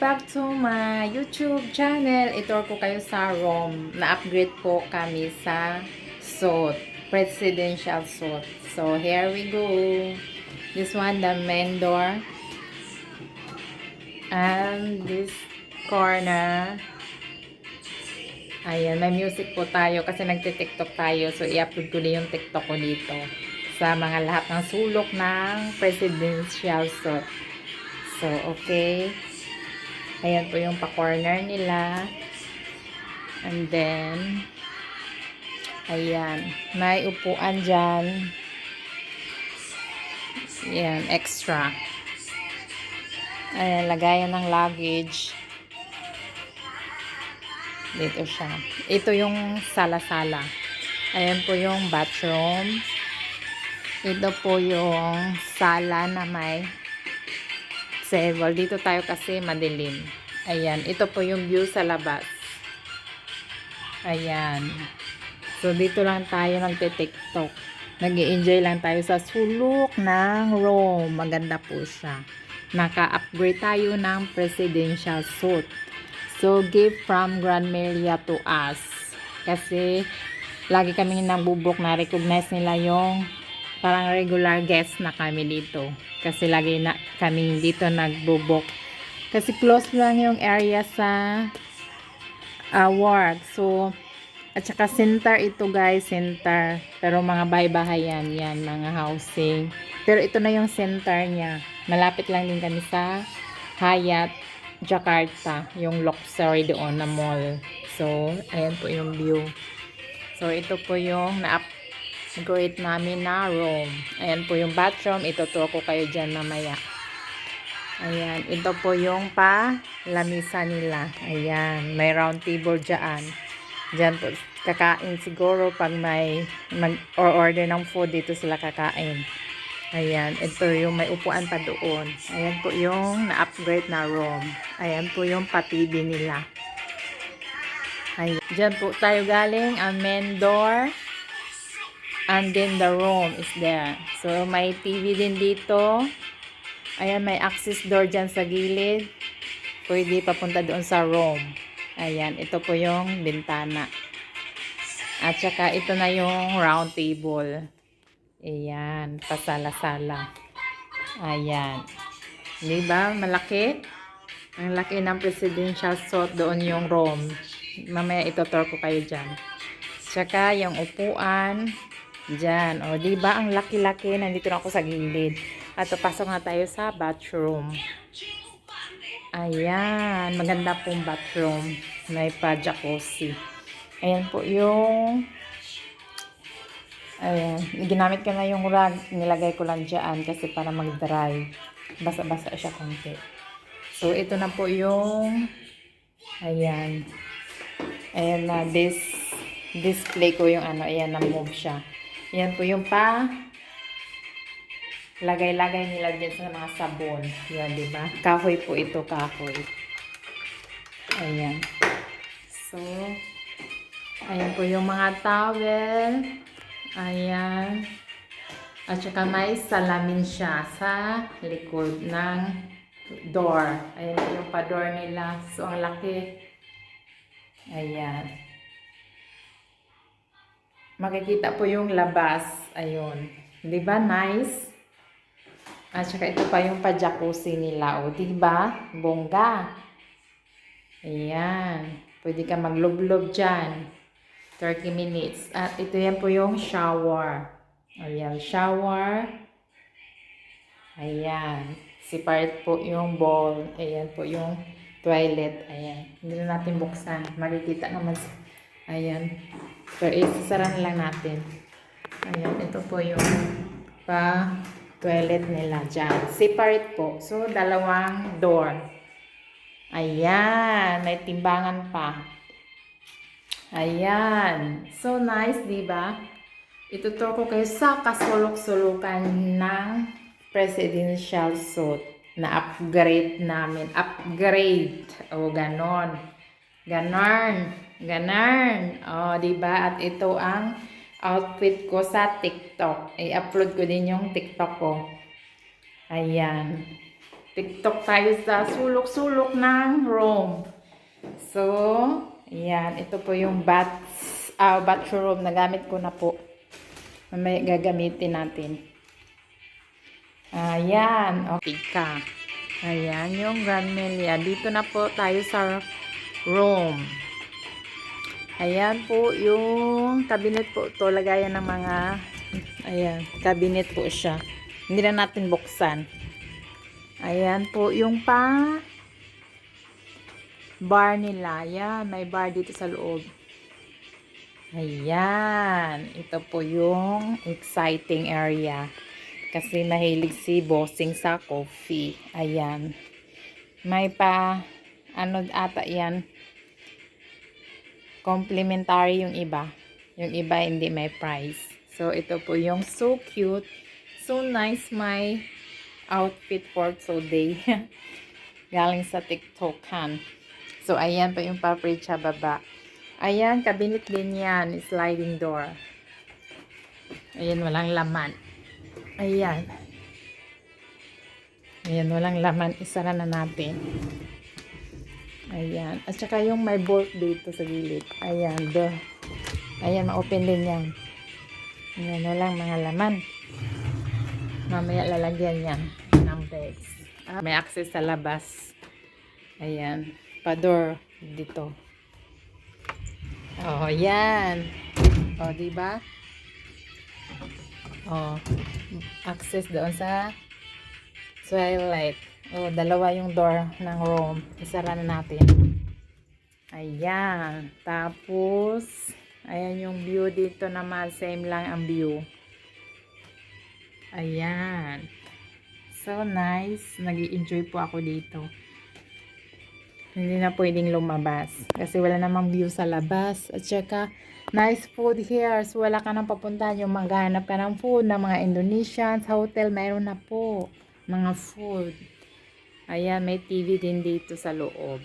back to my YouTube channel. Ito ko kayo sa Rome. Na-upgrade po kami sa suit. Presidential suit. So, here we go. This one, the main door. And this corner. Ayan, may music po tayo kasi nagti-tiktok tayo. So, i-upload ko na yung tiktok ko dito. Sa mga lahat ng sulok ng presidential suit. So, okay. Ayan po yung pa-corner nila. And then, ayan. May upuan dyan. Ayan, extra. Ayan, lagayan ng luggage. Dito siya. Ito yung sala-sala. Ayan po yung bathroom. Ito po yung sala na may table. Dito tayo kasi madilim. Ayan. Ito po yung view sa labas. Ayan. So, dito lang tayo nagte-tiktok. Nag-i-enjoy lang tayo sa sulok ng Rome. Maganda po siya. Naka-upgrade tayo ng presidential suit. So, gift from Grand Melia to us. Kasi, lagi kami nabubok na recognize nila yung parang regular guest na kami dito. Kasi lagi na kami dito nagbubok. Kasi close lang yung area sa work. So, at saka center ito guys, center. Pero mga bahay-bahay yan, mga housing. Pero ito na yung center niya. Malapit lang din kami sa Hyatt, Jakarta. Yung luxury doon na mall. So, ayan po yung view. So, ito po yung na-upgrade namin na room. Ayan po yung bathroom. Ituturo ko kayo dyan mamaya. Ayan. Ito po yung lamisa nila. Ayan. May round table dyan. Dyan po kakain siguro pag may mag-order ng food dito sila kakain. Ayan. Ito yung may upuan pa doon. Ayan po yung na-upgrade na room. Ayan po yung pa-TV nila. Ayan. Dyan po tayo galing. Ang main door. And then the room is there. So, may TV din dito. Ayan, may access door dyan sa gilid. Pwede papunta doon sa room. Ayan, ito po yung bintana. At saka, ito na yung round table. Ayan, pasala-sala. Ayan. Diba? Malaki? Ang laki ng presidential suite doon yung room. Mamaya ito-tour ko kayo dyan. Tsaka, yung upuan. Diyan. O, diba? Ang laki-laki. Nandito na ako sa gilid. At pasok na tayo sa bathroom. Ayan. Maganda pong bathroom. May pa-jacuzzi. Ayan po yung ayan. Ginamit ko na yung rag. Nilagay ko lang dyan kasi para mag-dry. Basa-basa siya konti. So, ito na po yung ayan. Ayan na. Display ko yung ano. Ayan, na-move siya. Yan po yung lagay-lagay nila dyan sa mga sabon. Yan, diba? Kahoy po ito, kahoy. Ayan. So, ayan po yung mga towel. Ayan. At saka may salamin siya sa likod ng door. Ayan po yung pa-door nila. So, ang laki. Ayan. Makikita po yung labas. Ayun. Diba? Nice. At saka ito pa yung pa-jacuzzi nila. O, diba? Bongga. Ayan. Pwede ka maglublob dyan. 30 minutes. At ito yan po yung shower. Ayan. Shower. Ayan. Separate po yung bowl. Ayan po yung toilet. Ayan. Hindi na natin buksan. Makikita naman. Ayan. Pero isasara na lang natin. Ayan, ito po yung toilet nila dyan. Separate po. So, dalawang door. Ayan. May timbangan pa. Ayan. So, nice, diba? Ituturo ko kayo sa kasulok-sulukan ng presidential suit na upgrade namin. Upgrade. O, ganon. Ganon. Ganon. O, diba? At ito ang outfit ko sa TikTok. I-upload ko din yung TikTok ko. Ayan. TikTok tayo sa sulok-sulok ng Rome. So, ayan. Ito po yung bathroom. Nagamit ko na po. May gagamitin natin. Ayan. Okay ka. Ayan yung Grand Melia. Dito na po tayo sa Rome. Ayan po yung cabinet po. Ito, lagayan ng mga ayan, cabinet po siya. Hindi na natin buksan. Ayan po yung bar nila. Ayan, may bar dito sa loob. Ayan. Ito po yung exciting area. Kasi mahilig si Bossing sa coffee. Ayan. May ano ata yan, complimentary yung iba. Yung iba hindi may price. So, ito po yung so cute. So nice my outfit for today. Galing sa TikTokan. So, ayan pa yung pa-fridge sa baba. Ayan, cabinet din yan. Sliding door. Ayan, walang laman. Ayan. Ayan, walang laman. Isara na natin. Ayan. At saka yung may bolt dito sa gilid. Ayan. Ayan, ma-open din yan. Ayan, walang mga laman. Mamaya lalagyan yan ng bags. May access sa labas. Ayan. Pa-door dito. Oh, ayan. Oh, diba? Oh, access doon sa twilight. Oh, dalawa yung door ng room. Isara na natin. Ayan. Tapos, ayan yung view dito naman. Same lang ang view. Ayan. So nice. Nag-i-enjoy po ako dito. Hindi na pwedeng lumabas. Kasi wala namang view sa labas. At saka, nice food here. So, wala ka nang papuntahan. Yung maghanap ka ng food ng mga Indonesians. Hotel, mayroon na po. Mga food. Ayan, may TV din dito sa loob.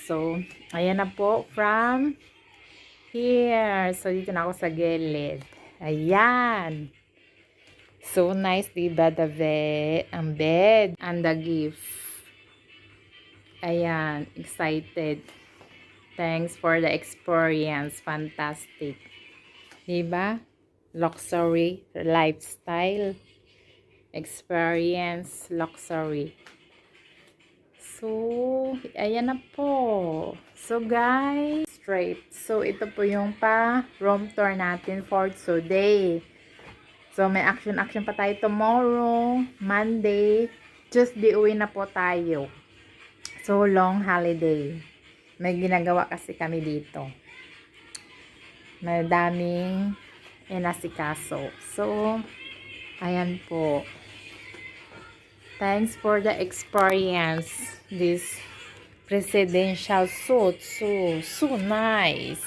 So, ayan na po. From here. So, dito na ako sa gilid. Ayan. So nice, diba? Ang bed. And the gift. Ayan. Excited. Thanks for the experience. Fantastic. Diba? Luxury. Lifestyle. Experience. Luxury. So, ayan na po. So, guys. Straight. So, ito po yung room tour natin for today. So, may action pa tayo tomorrow, Monday, Tuesday, uwi na po tayo. So, long holiday. May ginagawa kasi kami dito. May daming inasikaso. So, ayan po. Thanks for the experience. This presidential suit. So nice.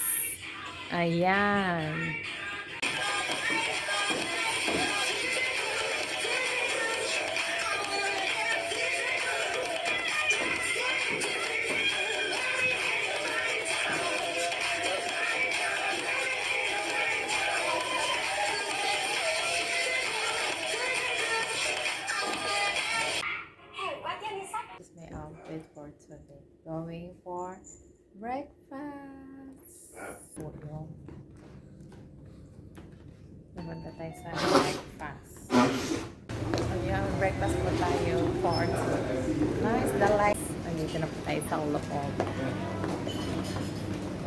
Ayan. This is my outfit for today. Going for breakfast. Napunta tayo sa breakfast. Ayan, breakfast po tayo for today. Nice, the lights. Nandito na po tayo sa loob.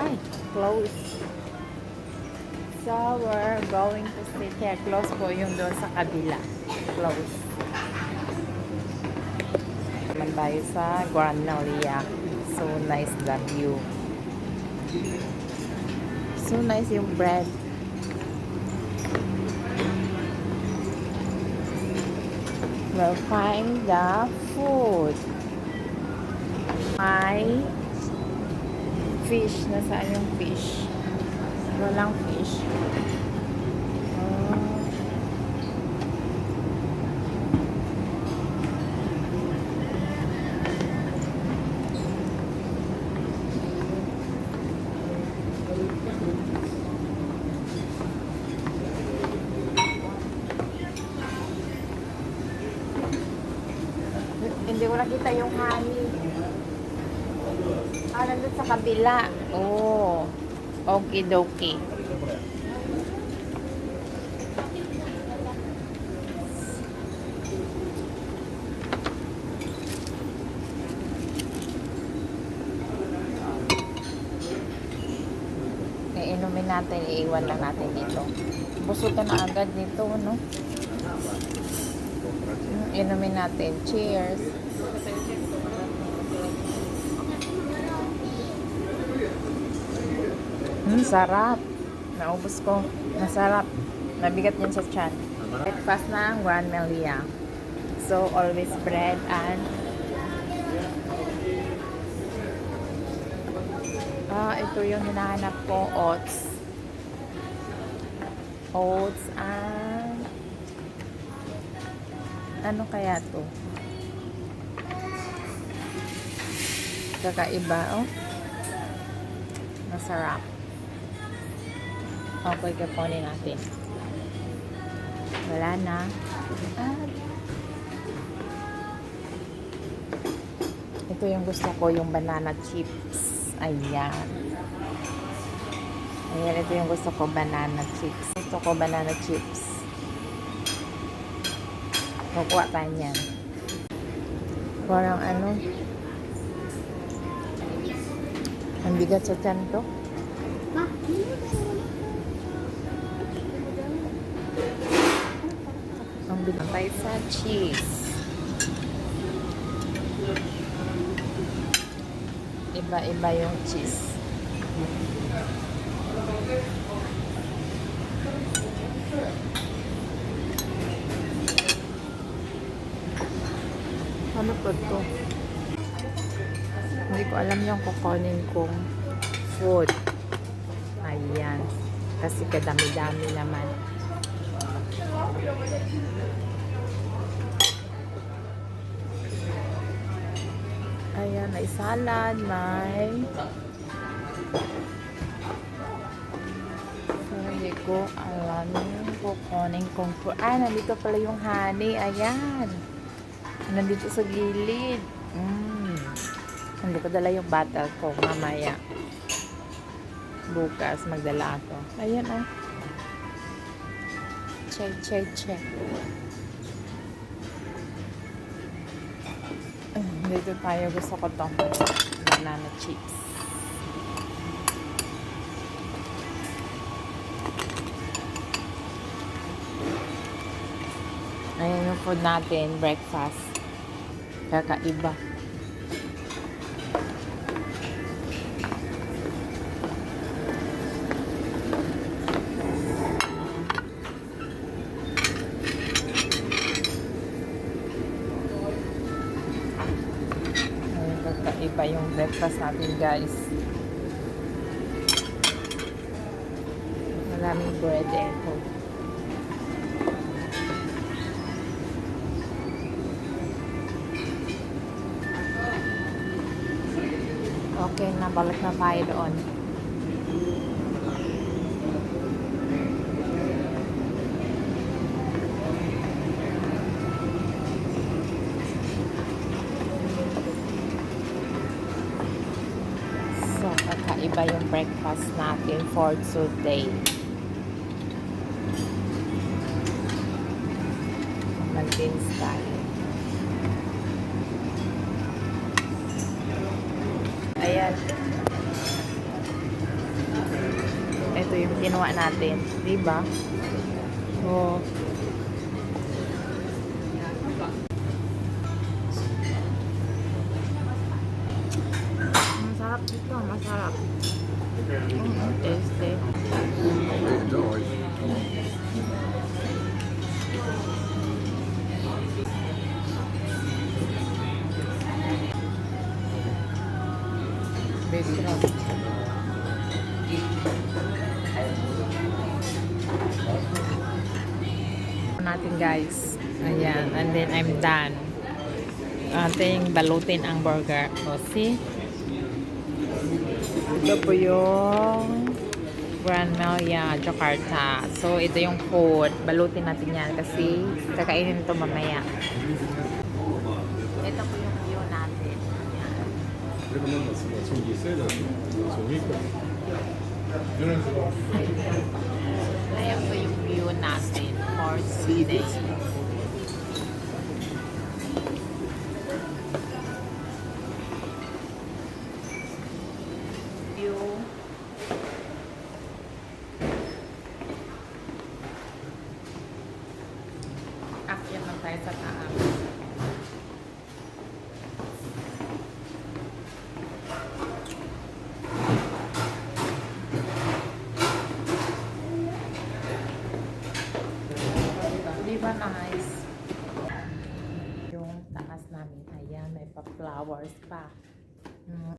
Ay, close. So, we're going to sit here. Close po yung doon sa kabila. Close. Naman tayo sa Grand Melia. So nice the view. So nice yung bread. We'll find the food. May fish. Nasaan yung fish? Walang fish. Hindi ko makita yung honey. Ah, nandun sa kabila. Oh. Okidoki. Iinumin natin, iiwan lang natin dito. Busutan na agad dito, no? Inumin natin. Cheers! Sarap. Naubos ko. Masarap. Nabigat yan sa tiyan. Breakfast na ang Grand Melia. So, always bread and ito yung hinahanap ko, oats. Oats and ano kaya to? Kakaiba, oh. Masarap. Okay, kaponin natin. Wala na. Ito yung gusto ko, yung banana chips. Ayan. Ayan, ito yung gusto ko, banana chips. Gusto ko, banana chips. Kukuha tayo niyan. Parang ano, ang bigat sa tiyan to. Ang bigat tayo sa cheese. Iba-iba yung cheese. Ano po to? Hindi ko alam yung kukunin kong food. Ayan. Kasi kadami-dami naman. Ayan, may salad, may so, hindi ko alam yung kukunin kong food. Ah, nandito pala yung honey. Ayan. Nandito sa gilid. Hindi ko dala yung bottle ko. Mamaya. Bukas, magdala ako. Ayan, ah. Check. Dito tayo. Gusto ko tong banana chips. Ayan yung food natin. Breakfast. Kakaiba. Iba yung breakfast natin, guys. Maraming bread ito. Okay na, balik na tayo doon. Kakaiba yung breakfast natin for today. Mag-dance tayo. Ayan. Ito yung kinuha natin. Diba? Oh. Masarap dito. Masarap. Tasty. Big crowd. Natin, guys. Ayan. And then I'm done. Ating balutin ang burger. O, see? Ito po yung Grand Melia, Jakarta. So, ito yung food. Balutin natin yan kasi kakainin ito mamaya. Ito po yung view recomendação de seda, sou rico. Ayan po yung view natin for today. View. Akyat lang tayo sa taas. Di ba nice? Yung taas namin, ayan, may pa-flowers pa.